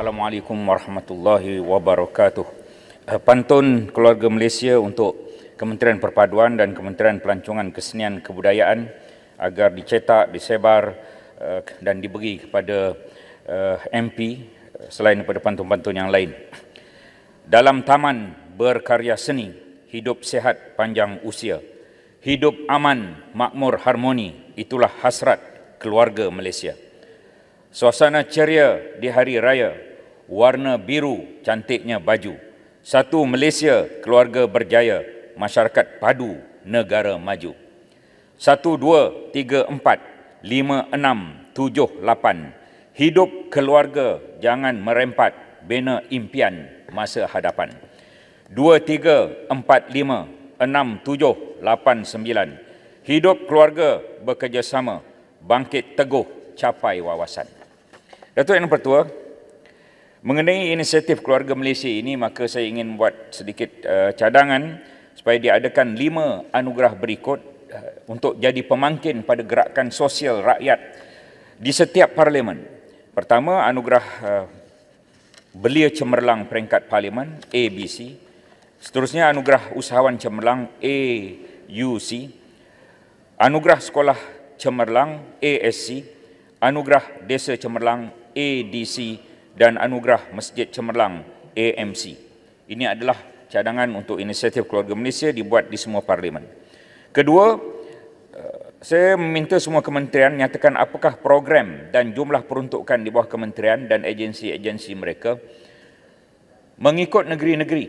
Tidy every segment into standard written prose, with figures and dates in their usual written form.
Assalamualaikum warahmatullahi wabarakatuh. Pantun Keluarga Malaysia untuk Kementerian Perpaduan dan Kementerian Pelancongan Kesenian Kebudayaan agar dicetak, disebar dan diberi kepada MP selain daripada pantun-pantun yang lain. Dalam taman berkarya seni, hidup sehat panjang usia. Hidup aman, makmur, harmoni, itulah hasrat keluarga Malaysia. Suasana ceria di hari raya, warna biru cantiknya baju. Satu Malaysia, keluarga berjaya, masyarakat padu, negara maju. 1, 2, 3, 4, 5, 6, 7, 8. Hidup keluarga, jangan merempat, bina impian masa hadapan. 2, 3, 4, 5, 6, 7, 8, 9. Hidup keluarga bekerjasama, bangkit teguh, capai wawasan. Datuk Yang Pertua, mengenai inisiatif Keluarga Malaysia ini, maka saya ingin buat sedikit cadangan supaya diadakan 5 anugerah berikut untuk jadi pemangkin pada gerakan sosial rakyat di setiap parlimen. Pertama, anugerah Belia Cemerlang Peringkat Parlimen, ABC. Seterusnya, anugerah Usahawan Cemerlang, AUC. Anugerah Sekolah Cemerlang, ASC. Anugerah Desa Cemerlang, ADC, dan Anugerah Masjid Cemerlang, AMC. Ini adalah cadangan untuk inisiatif Keluarga Malaysia dibuat di semua parlimen. Kedua, saya meminta semua kementerian nyatakan apakah program dan jumlah peruntukan di bawah kementerian dan agensi-agensi mereka mengikut negeri-negeri,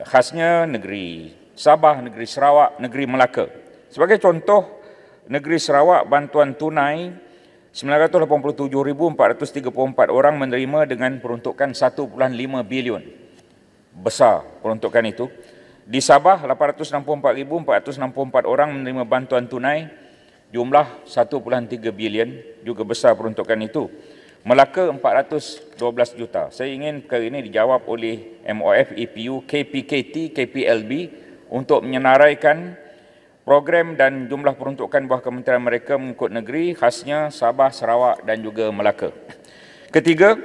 khasnya negeri Sabah, negeri Sarawak, negeri Melaka. Sebagai contoh, negeri Sarawak bantuan tunai 987,434 orang menerima dengan peruntukan 1.5 bilion. Besar peruntukan itu. Di Sabah, 864,464 orang menerima bantuan tunai, jumlah 1.3 bilion, juga besar peruntukan itu. Melaka 412 juta. Saya ingin perkara ini dijawab oleh MOF, EPU, KPKT, KPLB untuk menyenaraikan program dan jumlah peruntukan bawah kementerian mereka mengikut negeri, khasnya Sabah, Sarawak dan juga Melaka. Ketiga,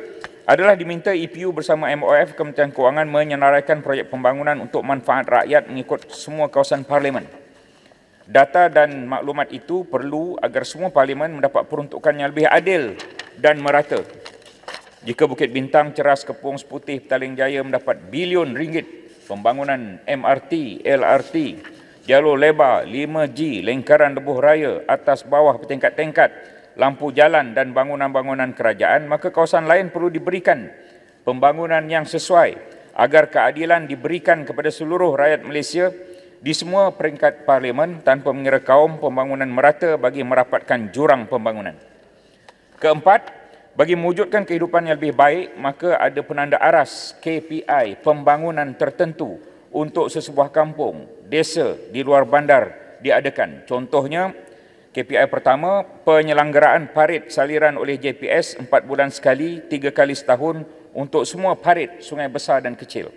adalah diminta EPU bersama MOF, Kementerian Kewangan menyenaraikan projek pembangunan untuk manfaat rakyat mengikut semua kawasan parlimen. Data dan maklumat itu perlu agar semua parlimen mendapat peruntukan yang lebih adil dan merata. Jika Bukit Bintang, Ceras, Kepung, Seputih, Petaling Jaya mendapat bilion ringgit pembangunan MRT, LRT, jalur lebar, 5G, lingkaran lebuh raya, atas bawah bertingkat-tingkat, lampu jalan dan bangunan-bangunan kerajaan, maka kawasan lain perlu diberikan pembangunan yang sesuai agar keadilan diberikan kepada seluruh rakyat Malaysia di semua peringkat parlimen tanpa mengira kaum, pembangunan merata bagi merapatkan jurang pembangunan. Keempat, bagi mewujudkan kehidupan yang lebih baik, maka ada penanda aras KPI pembangunan tertentu untuk sesebuah kampung, desa di luar bandar diadakan. Contohnya, KPI pertama, penyelenggaraan parit saliran oleh JPS 4 bulan sekali, 3 kali setahun untuk semua parit sungai besar dan kecil.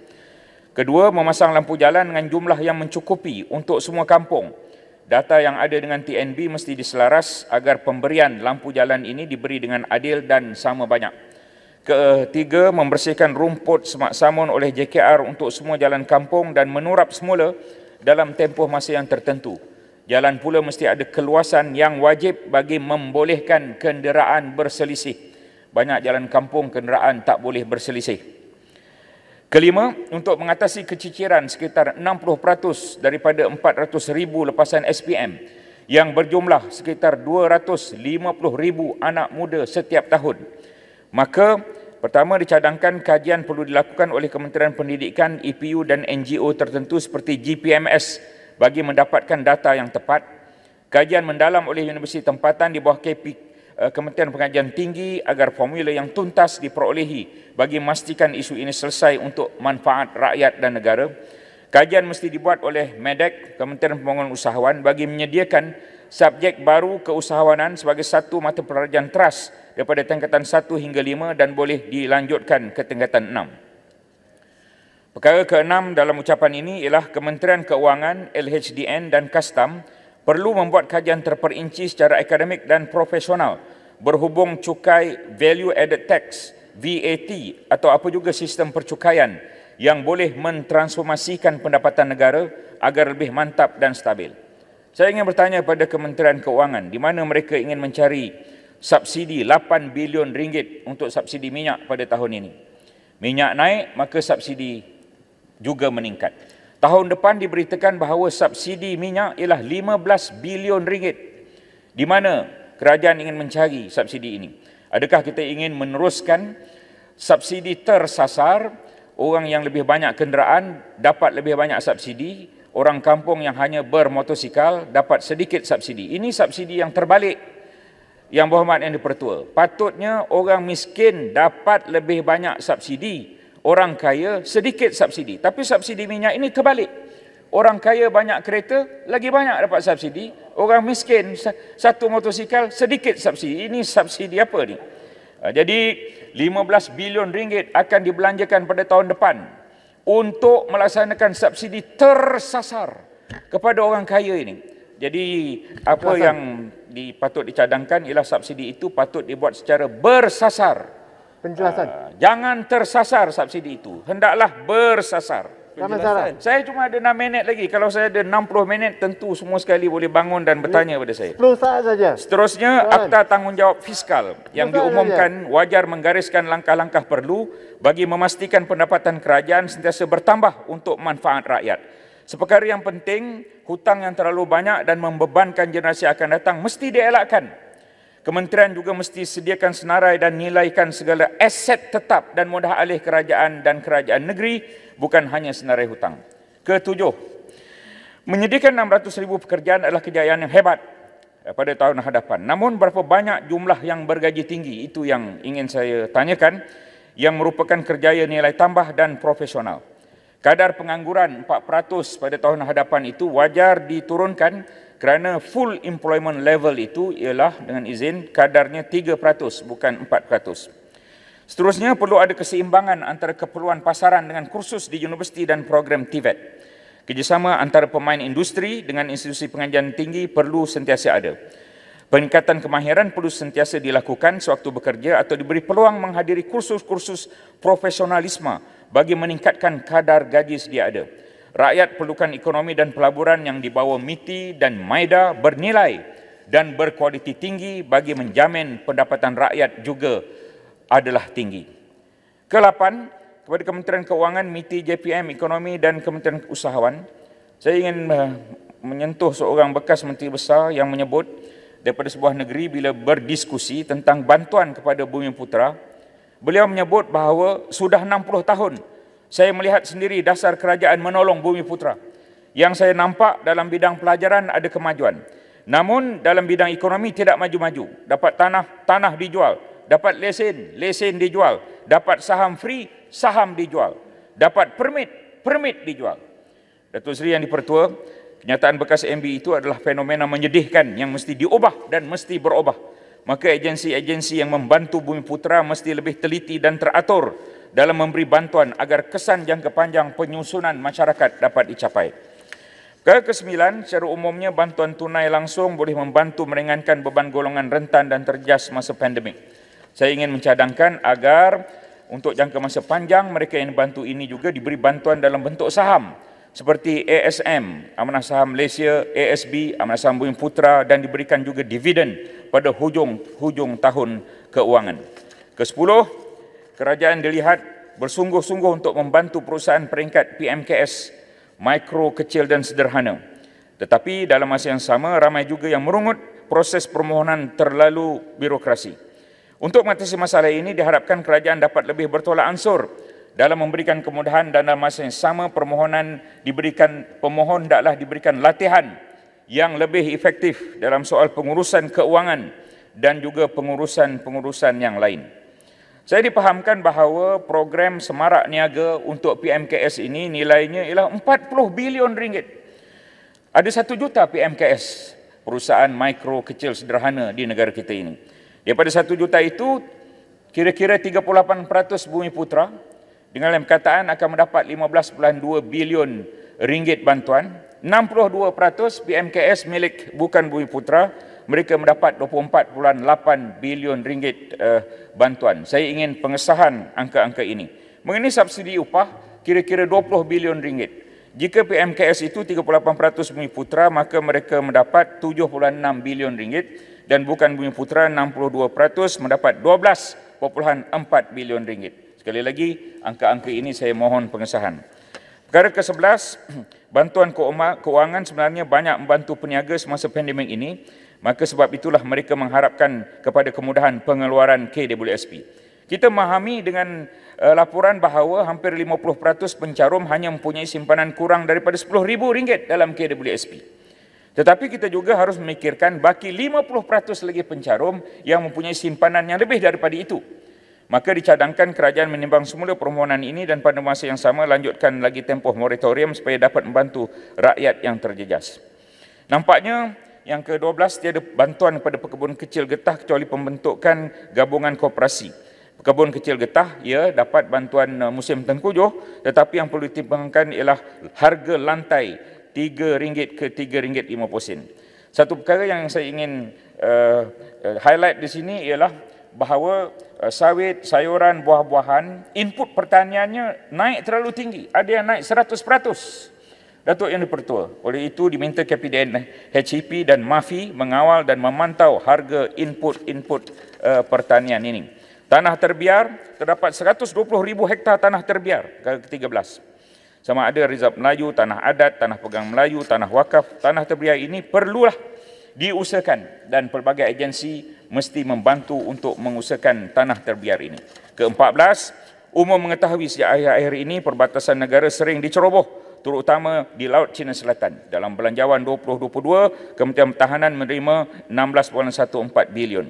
Kedua, memasang lampu jalan dengan jumlah yang mencukupi untuk semua kampung. Data yang ada dengan TNB mesti diselaras agar pemberian lampu jalan ini diberi dengan adil dan sama banyak. Ketiga, membersihkan rumput semak samun oleh JKR untuk semua jalan kampung dan menurap semula dalam tempoh masa yang tertentu. Jalan pula mesti ada keluasan yang wajib bagi membolehkan kenderaan berselisih. Banyak jalan kampung kenderaan tak boleh berselisih. Kelima, untuk mengatasi keciciran sekitar 60% daripada 400,000 lepasan SPM yang berjumlah sekitar 250,000 anak muda setiap tahun. Maka, pertama dicadangkan kajian perlu dilakukan oleh Kementerian Pendidikan, EPU dan NGO tertentu seperti GPMS bagi mendapatkan data yang tepat. Kajian mendalam oleh universiti tempatan di bawah Kementerian Pengajian Tinggi agar formula yang tuntas diperolehi bagi memastikan isu ini selesai untuk manfaat rakyat dan negara. Kajian mesti dibuat oleh MEDEC, Kementerian Pembangunan Usahawan, bagi menyediakan subjek baru keusahawanan sebagai satu mata pelajaran teras daripada tingkatan 1 hingga 5 dan boleh dilanjutkan ke tingkatan 6. Perkara ke-6 dalam ucapan ini ialah Kementerian Keuangan, LHDN dan Kastam perlu membuat kajian terperinci secara akademik dan profesional berhubung cukai value added tax VAT atau apa juga sistem percukaian yang boleh mentransformasikan pendapatan negara agar lebih mantap dan stabil. Saya ingin bertanya kepada Kementerian Keuangan di mana mereka ingin mencari subsidi 8 bilion ringgit untuk subsidi minyak pada tahun ini. Minyak naik, maka subsidi juga meningkat. Tahun depan diberitakan bahawa subsidi minyak ialah 15 bilion ringgit. Di mana kerajaan ingin mencari subsidi ini? Adakah kita ingin meneruskan subsidi tersasar, orang yang lebih banyak kenderaan dapat lebih banyak subsidi, orang kampung yang hanya bermotosikal dapat sedikit subsidi? Ini subsidi yang terbalik. Yang berhormat Yang di-Pertua, patutnya orang miskin dapat lebih banyak subsidi, orang kaya sedikit subsidi. Tapi subsidi minyak ini terbalik. Orang kaya banyak kereta, lagi banyak dapat subsidi. Orang miskin satu motosikal, sedikit subsidi. Ini subsidi apa ni? Jadi 15 bilion ringgit akan dibelanjakan pada tahun depan untuk melaksanakan subsidi tersasar kepada orang kaya ini. Jadi apa yang patut dicadangkan ialah subsidi itu patut dibuat secara bersasar. Penjelasan. Jangan tersasar subsidi itu. Hendaklah bersasar. Penjelasan. Saya cuma ada 6 minit lagi. Kalau saya ada 60 minit, tentu semua sekali boleh bangun dan bertanya kepada saya. 10 saat saja. Seterusnya, Akta Tanggungjawab Fiskal yang diumumkan wajar menggariskan langkah-langkah perlu bagi memastikan pendapatan kerajaan sentiasa bertambah untuk manfaat rakyat. Seperkara yang penting, hutang yang terlalu banyak dan membebankan generasi akan datang mesti dielakkan. Kementerian juga mesti sediakan senarai dan nilaikan segala aset tetap dan mudah alih kerajaan dan kerajaan negeri, bukan hanya senarai hutang. Ketujuh, menyediakan 600,000 pekerjaan adalah kejayaan yang hebat pada tahun hadapan. Namun berapa banyak jumlah yang bergaji tinggi, itu yang ingin saya tanyakan, yang merupakan kerjaya nilai tambah dan profesional. Kadar pengangguran 4% pada tahun hadapan itu wajar diturunkan kerana full employment level itu ialah dengan izin kadarnya 3%, bukan 4%. Seterusnya, perlu ada keseimbangan antara keperluan pasaran dengan kursus di universiti dan program TVET. Kerjasama antara pemain industri dengan institusi pengajian tinggi perlu sentiasa ada. Peningkatan kemahiran perlu sentiasa dilakukan sewaktu bekerja atau diberi peluang menghadiri kursus-kursus profesionalisme bagi meningkatkan kadar gaji sedia ada. Rakyat perlukan ekonomi dan pelaburan yang di bawah MITI dan MAIDA bernilai dan berkualiti tinggi bagi menjamin pendapatan rakyat juga adalah tinggi. Ke-8, kepada Kementerian Keuangan, MITI, JPM, Ekonomi dan Kementerian Usahawan, saya ingin menyentuh seorang bekas Menteri Besar yang menyebut daripada sebuah negeri bila berdiskusi tentang bantuan kepada Bumiputera, beliau menyebut bahawa sudah 60 tahun saya melihat sendiri dasar kerajaan menolong Bumiputera. Yang saya nampak dalam bidang pelajaran ada kemajuan. Namun dalam bidang ekonomi tidak maju-maju. Dapat tanah dijual. Dapat lesen dijual. Dapat saham free, saham dijual. Dapat permit dijual. Datuk Seri Yang di-Pertua, kenyataan bekas MB itu adalah fenomena menyedihkan yang mesti diubah dan mesti berubah. Maka agensi-agensi yang membantu Bumiputera mesti lebih teliti dan teratur dalam memberi bantuan agar kesan jangka panjang penyusunan masyarakat dapat dicapai. Ke-9, secara umumnya bantuan tunai langsung boleh membantu meringankan beban golongan rentan dan terjejas masa pandemik. Saya ingin mencadangkan agar untuk jangka masa panjang mereka yang dibantu ini juga diberi bantuan dalam bentuk saham seperti ASM, Amanah Saham Malaysia, ASB, Amanah Saham Bumiputera, dan diberikan juga dividen pada hujung tahun keuangan. Ke-10, kerajaan dilihat bersungguh-sungguh untuk membantu perusahaan peringkat PMKS, mikro, kecil dan sederhana. Tetapi dalam masa yang sama, ramai juga yang merungut proses permohonan terlalu birokrasi. Untuk mengatasi masalah ini, diharapkan kerajaan dapat lebih bertolak ansur dalam memberikan kemudahan dan dalam masa yang sama pemohon hendaklah diberikan latihan yang lebih efektif dalam soal pengurusan keuangan dan juga pengurusan yang lain. Saya dipahamkan bahawa program semarak niaga untuk PMKS ini nilainya ialah 40 bilion ringgit. Ada 1 juta PMKS, perusahaan mikro, kecil, sederhana di negara kita ini. Daripada 1 juta itu, kira-kira 38% Bumiputera dengan perkataan akan mendapat 15.2 bilion ringgit bantuan. 62% PMKS milik Bukan Bumiputera, mereka mendapat 24.8 bilion ringgit bantuan. Saya ingin pengesahan angka-angka ini. Mengenai subsidi upah, kira-kira 20 bilion ringgit. Jika PMKS itu 38% Bumiputera, maka mereka mendapat 7.6 bilion ringgit dan Bukan Bumiputera 62% mendapat 12.4 bilion ringgit. Sekali lagi, angka-angka ini saya mohon pengesahan. Perkara ke-11, bantuan keuangan sebenarnya banyak membantu peniaga semasa pandemik ini, maka sebab itulah mereka mengharapkan kepada kemudahan pengeluaran KWSP. Kita memahami dengan laporan bahawa hampir 50% pencarum hanya mempunyai simpanan kurang daripada RM10,000 dalam KWSP. Tetapi kita juga harus memikirkan baki 50% lagi pencarum yang mempunyai simpanan yang lebih daripada itu. Maka dicadangkan kerajaan menimbang semula permohonan ini dan pada masa yang sama lanjutkan lagi tempoh moratorium supaya dapat membantu rakyat yang terjejas. Nampaknya yang ke-12 tiada bantuan kepada pekebun kecil getah kecuali pembentukan gabungan koperasi. Pekebun kecil getah ia dapat bantuan musim tengkujuh, tetapi yang perlu dipertimbangkan ialah harga lantai RM3 ke RM3.50. Satu perkara yang saya ingin highlight di sini ialah bahawa sawit, sayuran, buah-buahan, input pertaniannya naik terlalu tinggi. Ada yang naik 100%. Datuk Yang di-Pertua. Oleh itu diminta KPDN HEP dan MAFI mengawal dan memantau harga input pertanian ini. Tanah terbiar, terdapat 120,000 hektar tanah terbiar, ke-13. Sama ada Rizab Melayu, tanah adat, tanah pegang Melayu, tanah wakaf, tanah terbiar ini perlulah diusahakan dan pelbagai agensi mesti membantu untuk mengusahakan tanah terbiar ini. Ke-14, umum mengetahui sejak akhir-akhir ini perbatasan negara sering diceroboh, terutama di Laut Cina Selatan. Dalam Belanjawan 2022, Kementerian Pertahanan menerima 16.14 bilion.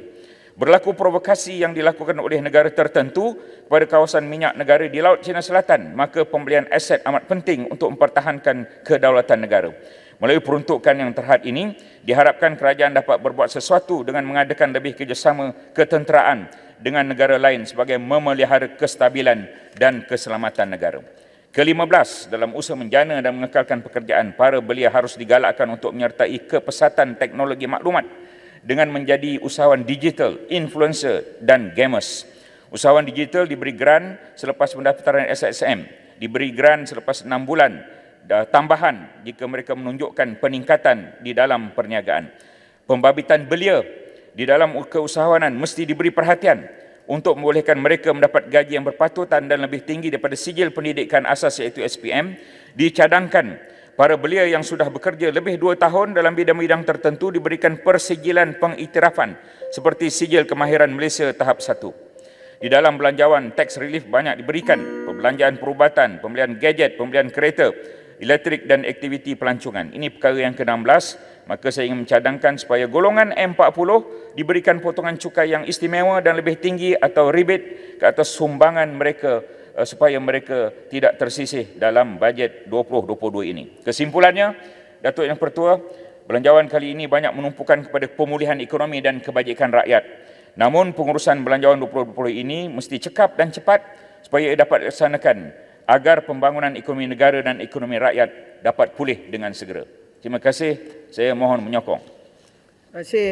Berlaku provokasi yang dilakukan oleh negara tertentu kepada kawasan minyak negara di Laut Cina Selatan, maka pembelian aset amat penting untuk mempertahankan kedaulatan negara. Melalui peruntukan yang terhad ini, diharapkan kerajaan dapat berbuat sesuatu dengan mengadakan lebih kerjasama ketenteraan dengan negara lain sebagai memelihara kestabilan dan keselamatan negara. Ke-15, dalam usaha menjana dan mengekalkan pekerjaan, para belia harus digalakkan untuk menyertai kepesatan teknologi maklumat dengan menjadi usahawan digital, influencer dan gamers. Usahawan digital diberi grant selepas pendaftaran SSM, diberi grant selepas 6 bulan, tambahan jika mereka menunjukkan peningkatan di dalam perniagaan. Pembabitan belia di dalam keusahawanan mesti diberi perhatian untuk membolehkan mereka mendapat gaji yang berpatutan dan lebih tinggi daripada sijil pendidikan asas iaitu SPM. Dicadangkan para belia yang sudah bekerja lebih 2 tahun dalam bidang-bidang tertentu diberikan persijilan pengiktirafan seperti sijil kemahiran Malaysia tahap 1. Di dalam belanjawan tax relief banyak diberikan, perbelanjaan perubatan, pembelian gadget, pembelian kereta elektrik dan aktiviti pelancongan. Ini perkara yang ke-16, maka saya ingin mencadangkan supaya golongan M40 diberikan potongan cukai yang istimewa dan lebih tinggi atau rebate ke atas sumbangan mereka supaya mereka tidak tersisih dalam bajet 2022 ini. Kesimpulannya, Datuk Yang Pertua, belanjawan kali ini banyak menumpukan kepada pemulihan ekonomi dan kebajikan rakyat. Namun pengurusan belanjawan 2020 ini mesti cekap dan cepat supaya ia dapat dilaksanakan agar pembangunan ekonomi negara dan ekonomi rakyat dapat pulih dengan segera. Terima kasih, saya mohon menyokong. Terima kasih.